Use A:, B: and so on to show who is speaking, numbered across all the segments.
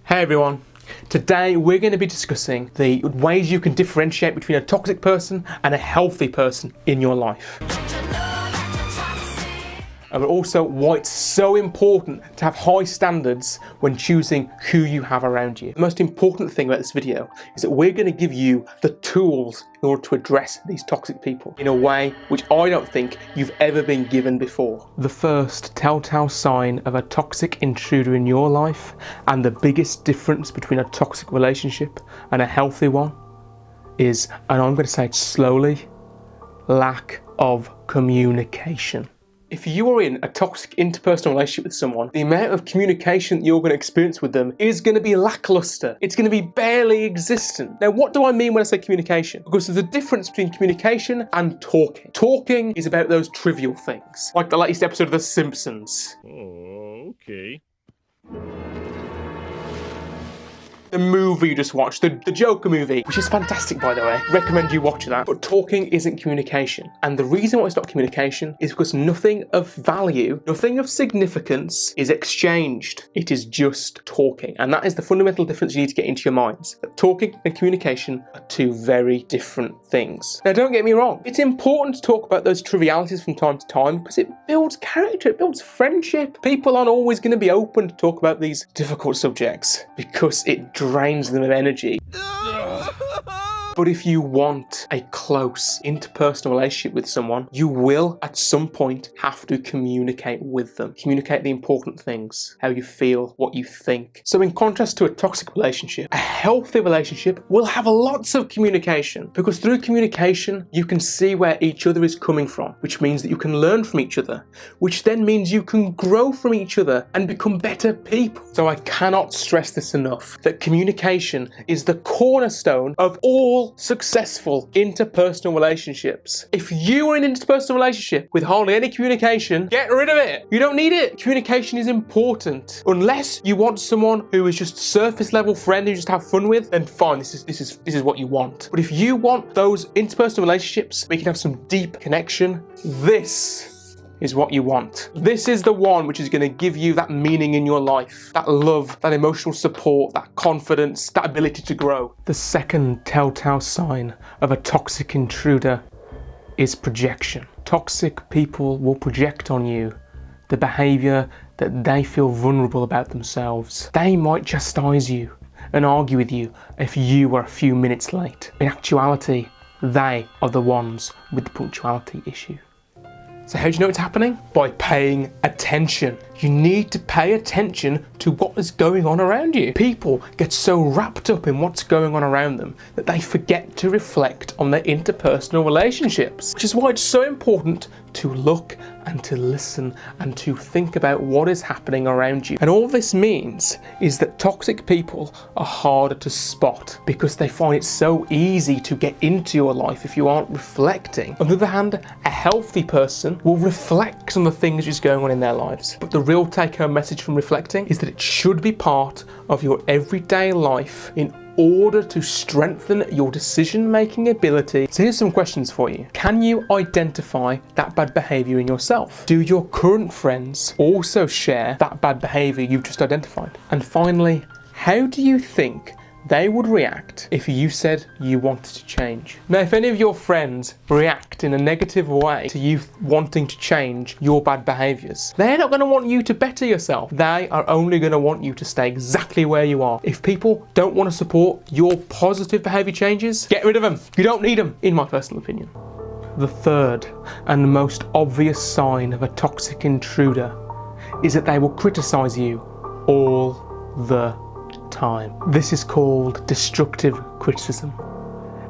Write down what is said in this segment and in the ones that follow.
A: Hey everyone, today we're going to be discussing the ways you can differentiate between a toxic person and a healthy person in your life. And also why it's so important to have high standards when choosing who you have around you. The most important thing about this video is that we're going to give you the tools in order to address these toxic people in a way which I don't think you've ever been given before. The first telltale sign of a toxic intruder in your life, and the biggest difference between a toxic relationship and a healthy one, is, and I'm going to say it slowly, lack of communication. If you are in a toxic interpersonal relationship with someone, the amount of communication that you're going to experience with them is going to be lackluster. It's going to be barely existent. Now, what do I mean when I say communication? Because there's a difference between communication and talking. Talking is about those trivial things, like the latest episode of The Simpsons.
B: Oh, okay.
A: The movie you just watched, the Joker movie, which is fantastic by the way, recommend you watch that. But talking isn't communication. And the reason why it's not communication is because nothing of value, nothing of significance is exchanged. It is just talking. And that is the fundamental difference you need to get into your minds. That talking and communication are two very different things. Now don't get me wrong, it's important to talk about those trivialities from time to time because it builds character, it builds friendship. People aren't always going to be open to talk about these difficult subjects because it drains them of energy. But if you want a close interpersonal relationship with someone, you will at some point have to communicate with them. Communicate the important things, how you feel, what you think. So in contrast to a toxic relationship, a healthy relationship will have lots of communication, because through communication, you can see where each other is coming from, which means that you can learn from each other, which then means you can grow from each other and become better people. So I cannot stress this enough, that communication is the cornerstone of all successful interpersonal relationships. If you are in an interpersonal relationship with hardly any communication, get rid of it. You don't need it. Communication is important. Unless you want someone who is just surface level friend you just have fun with, then fine, this is what you want. But if you want those interpersonal relationships where you can have some deep connection, this is what you want. This is the one which is going to give you that meaning in your life, that love, that emotional support, that confidence, that ability to grow. The second telltale sign of a toxic intruder is projection. Toxic people will project on you the behaviour that they feel vulnerable about themselves. They might chastise you and argue with you if you are a few minutes late. In actuality, they are the ones with the punctuality issue. So how do you know it's happening? By paying attention. You need to pay attention to what is going on around you. People get so wrapped up in what's going on around them that they forget to reflect on their interpersonal relationships, which is why it's so important to look and to listen and to think about what is happening around you. And all this means is that toxic people are harder to spot because they find it so easy to get into your life if you aren't reflecting. On the other hand, a healthy person will reflect on the things that's going on in their lives. But the real take-home message from reflecting is that it should be part of your everyday life in order to strengthen your decision-making ability. So here's some questions for you. Can you identify that bad behaviour in yourself? Do your current friends also share that bad behaviour you've just identified? And finally, how do you think they would react if you said you wanted to change? Now, if any of your friends react in a negative way to you wanting to change your bad behaviours, they're not going to want you to better yourself. They are only going to want you to stay exactly where you are. If people don't want to support your positive behaviour changes, get rid of them. You don't need them, in my personal opinion. The third and most obvious sign of a toxic intruder is that they will criticise you all the time. This is called destructive criticism.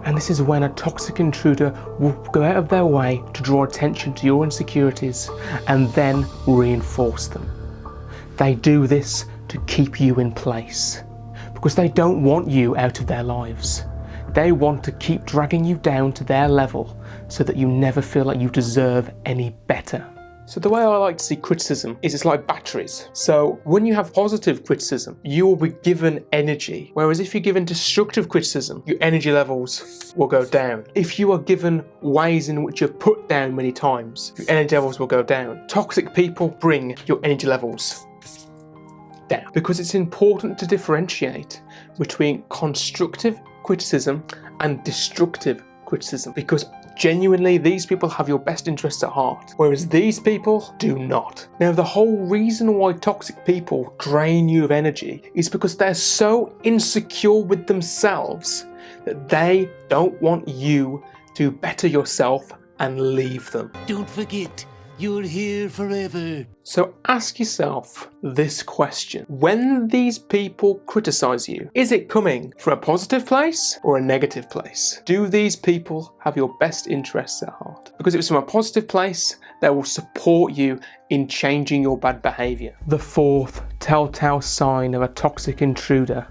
A: And this is when a toxic intruder will go out of their way to draw attention to your insecurities and then reinforce them. They do this to keep you in place because they don't want you out of their lives. They want to keep dragging you down to their level so that you never feel like you deserve any better. So the way I like to see criticism is it's like batteries. So when you have positive criticism, you will be given energy. Whereas if you're given destructive criticism, your energy levels will go down. If you are given ways in which you're put down many times, your energy levels will go down. Toxic people bring your energy levels down, because it's important to differentiate between constructive criticism and destructive criticism, because genuinely these people have your best interests at heart, whereas these people do not. Now, the whole reason why toxic people drain you of energy is because they're so insecure with themselves that they don't want you to better yourself and leave them.
C: Don't forget, you're here forever.
A: So ask yourself this question. When these people criticize you, is it coming from a positive place or a negative place? Do these people have your best interests at heart? Because if it's from a positive place, they will support you in changing your bad behaviour. The fourth telltale sign of a toxic intruder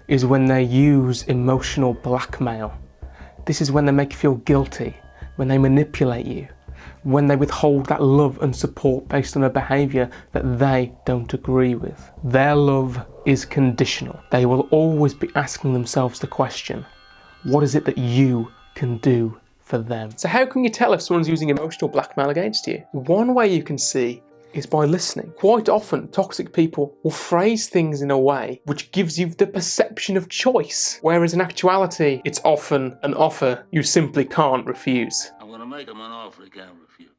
A: is when they use emotional blackmail. This is when they make you feel guilty, when they manipulate you, when they withhold that love and support based on a behaviour that they don't agree with. Their love is conditional. They will always be asking themselves the question, what is it that you can do for them? So how can you tell if someone's using emotional blackmail against you? One way you can see is by listening. Quite often, toxic people will phrase things in a way which gives you the perception of choice, whereas in actuality, it's often an offer you simply can't refuse.
C: I'm gonna make him an offer he can't refuse.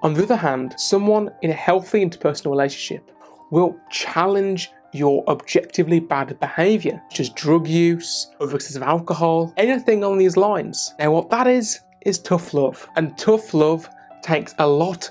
A: On the other hand, someone in a healthy interpersonal relationship will challenge your objectively bad behaviour, such as drug use, over excessive alcohol, anything on these lines. Now, what that is tough love. And tough love takes a lot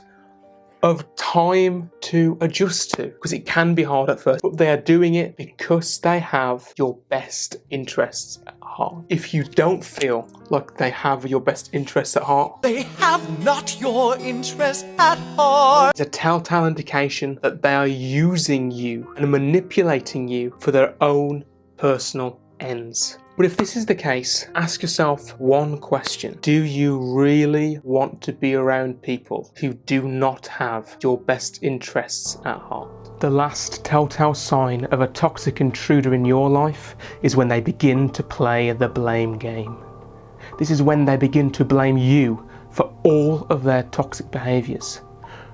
A: of time to adjust to, because it can be hard at first, but they are doing it because they have your best interests at heart. If you don't feel like they have your best interests at heart,
D: They have not your interest at heart.
A: it's a telltale indication that they are using you and manipulating you for their own personal ends. But if this is the case, ask yourself one question. Do you really want to be around people who do not have your best interests at heart? The last telltale sign of a toxic intruder in your life is when they begin to play the blame game. This is when they begin to blame you for all of their toxic behaviours.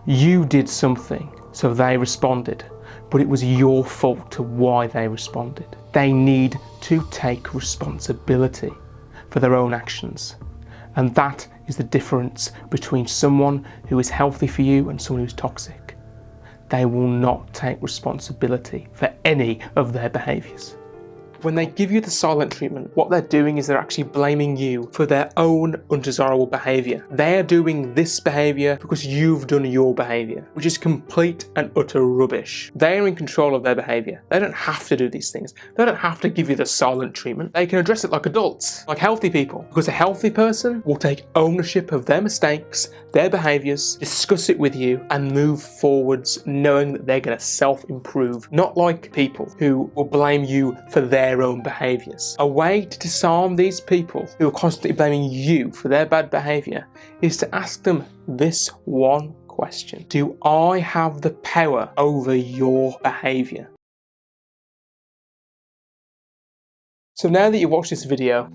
A: You did something, so they responded, but it was your fault to why they responded. They need to take responsibility for their own actions. And that is the difference between someone who is healthy for you and someone who's toxic. They will not take responsibility for any of their behaviours. When they give you the silent treatment, what they're doing is they're actually blaming you for their own undesirable behaviour. They're doing this behaviour because you've done your behaviour, which is complete and utter rubbish. They are in control of their behaviour. They don't have to do these things. They don't have to give you the silent treatment. They can address it like adults, like healthy people, because a healthy person will take ownership of their mistakes, their behaviours, discuss it with you, and move forwards knowing that they're going to self-improve, not like people who will blame you for their own behaviours. A way to disarm these people who are constantly blaming you for their bad behaviour is to ask them this one question. Do I have the power over your behaviour? So now that you've watched this video,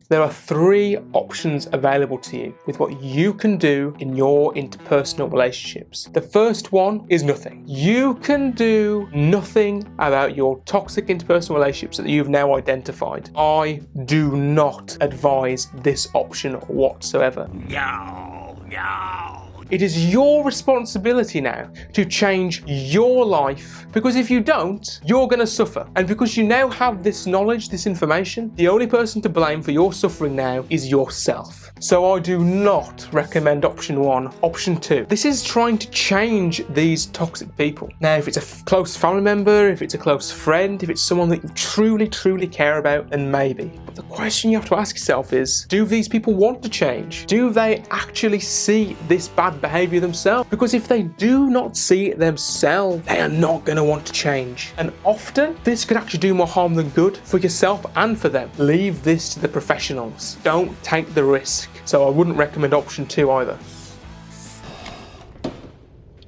A: there are 3 options available to you with what you can do in your interpersonal relationships. The first one is nothing. You can do nothing about your toxic interpersonal relationships that you've now identified. I do not advise this option whatsoever.
C: No.
A: It is your responsibility now to change your life, because if you don't, you're going to suffer. And because you now have this knowledge, this information, the only person to blame for your suffering now is yourself. So I do not recommend option 1. Option 2. This is trying to change these toxic people. Now, if it's a close family member, if it's a close friend, if it's someone that you truly, truly care about, then maybe. But the question you have to ask yourself is, do these people want to change? Do they actually see this bad behaviour themselves? Because if they do not see it themselves, they are not going to want to change. And often, this could actually do more harm than good for yourself and for them. Leave this to the professionals. Don't take the risk. So I wouldn't recommend option 2 either.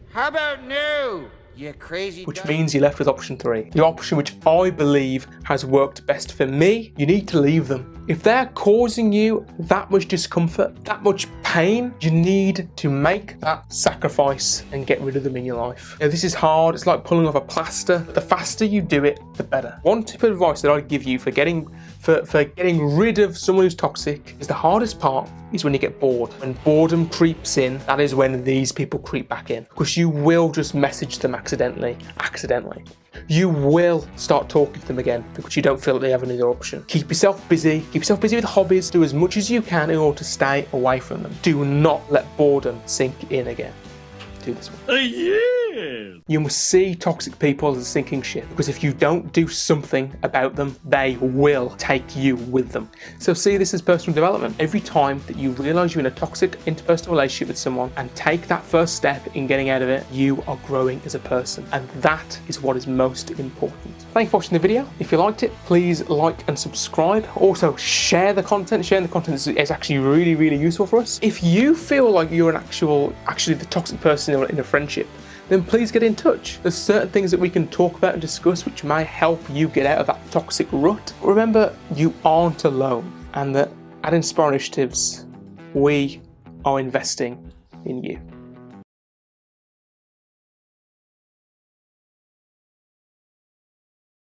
D: How about no? You crazy
A: Which
D: duck.
A: means you're left with option 3. The option which I believe has worked best for me. You need to leave them. If they're causing you that much discomfort, that much pain, you need to make that sacrifice and get rid of them in your life. Now, this is hard. It's like pulling off a plaster. The faster you do it, the better. One tip of advice that I'd give you for getting rid of someone who's toxic is the hardest part is when you get bored. When boredom creeps in, that is when these people creep back in, because you will just message them accidentally. You will start talking to them again because you don't feel that they have another option. Keep yourself busy with hobbies, do as much as you can in order to stay away from them. Do not let boredom sink in again. Do this one.
B: Yeah.
A: You must see toxic people as a sinking ship, because if you don't do something about them, they will take you with them. So see this as personal development. Every time that you realise you're in a toxic interpersonal relationship with someone and take that first step in getting out of it, you are growing as a person, and that is what is most important. Thank you for watching the video. If you liked it, please like and subscribe. Also, share the content. Sharing the content is actually really, really useful for us. If you feel like you're actually the toxic person in a friendship, then please get in touch. There's certain things that we can talk about and discuss which may help you get out of that toxic rut. Remember, you aren't alone, and that at Inspire Initiatives, we are investing in you.